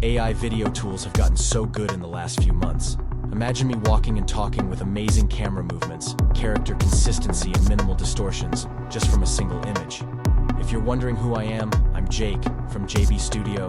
AI video tools have gotten so good in the last few months. Imagine me walking and talking with amazing camera movements, character consistency, and minimal distortions, just from a single image. If you're wondering who I am, I'm Jake from JB Studio.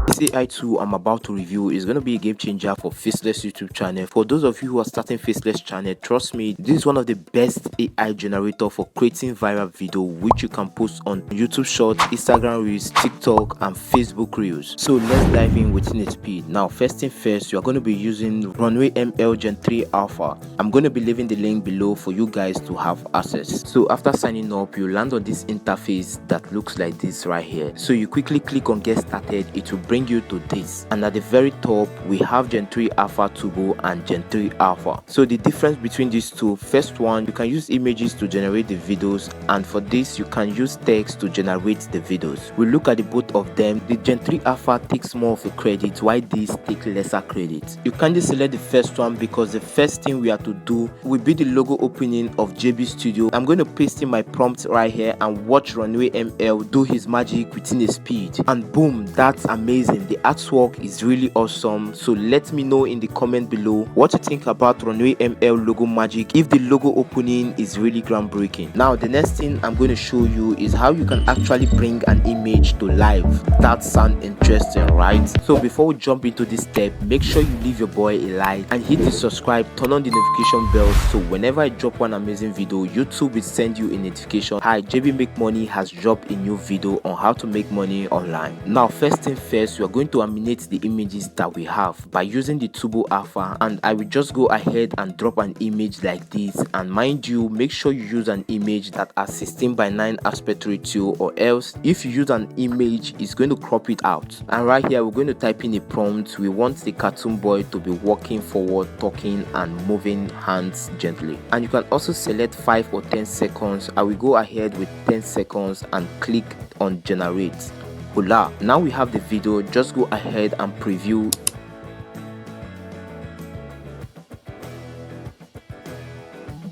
This AI tool I'm about to review is going to be a game changer for Faceless YouTube channel. For those of you who are starting Faceless channel, trust me, this is one of the best AI generator for creating viral video which you can post on YouTube Shorts, Instagram Reels, TikTok and Facebook Reels. So let's dive in within its speed. Now first thing first, you are going to be using Runway ML Gen 3 Alpha. I'm going to be leaving the link below for you guys to have access. So after signing up, you land on this interface that looks like this right here. So you quickly click on get started. It will bring you to this, and at the very top we have Gen 3 Alpha Turbo and Gen 3 Alpha. So the difference between these two, first one, you can use images to generate the videos, and for this you can use text to generate the videos. We look at the both of them. The Gen 3 Alpha takes more of a credit while these take lesser credit. You can just select the first one because the first thing we have to do will be the logo opening of JB Studio. I'm going to paste in my prompt right here and watch Runway ML do his magic within a speed, and boom, that's amazing. The artwork is really awesome. So let me know in the comment below what you think about Runway ML logo magic, if the logo opening is really groundbreaking. Now the next thing I'm going to show you is how you can actually bring an image to life. That sounds interesting, right? So before we jump into this step, make sure you leave your boy a like and hit the subscribe, turn on the notification bell, so whenever I drop one amazing video, YouTube will send you a notification. Hi, JB Make Money has dropped a new video on how to make money online. Now first thing first, we are going to animate the images that we have by using the Turbo Alpha, and I will just go ahead and drop an image like this. And mind you, make sure you use an image that has 16:9 aspect ratio, or else if you use an image it's going to crop it out. And right here we're going to type in a prompt. We want the cartoon boy to be walking forward, talking and moving hands gently, and you can also select 5 or 10 seconds. I will go ahead with 10 seconds and click on generate. Voila, now we have the video. Just go ahead and preview.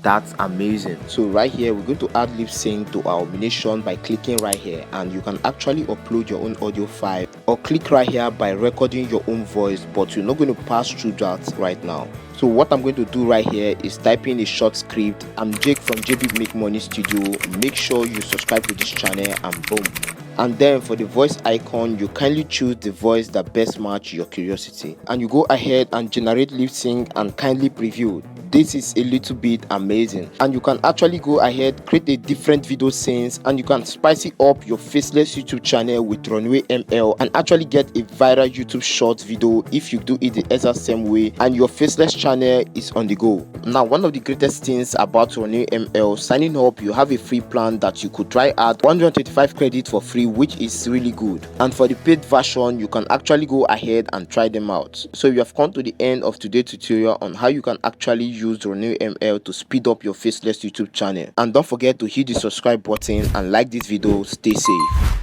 That's amazing. So right here we're going to add lip sync to our animation by clicking right here, and you can actually upload your own audio file, or click right here by recording your own voice, but you're not going to pass through that right now. So what I'm going to do right here is type in a short script. I'm Jake from JB Make Money Studio. Make sure you subscribe to this channel, and boom. And then for the voice icon, you kindly choose the voice that best match your curiosity, and you go ahead and generate lip sync and kindly preview. This is a little bit amazing, and you can actually go ahead, create a different video scenes, and you can spice it up your Faceless YouTube channel with Runway ML and actually get a viral YouTube short video if you do it the exact same way, and your Faceless channel is on the go. Now one of the greatest things about Runway ML, signing up, you have a free plan that you could try out 125 credit for free, which is really good, and for the paid version you can actually go ahead and try them out. So you have come to the end of today's tutorial on how you can actually use Runway ML to speed up your Faceless YouTube channel, and don't forget to hit the subscribe button and like this video. Stay safe.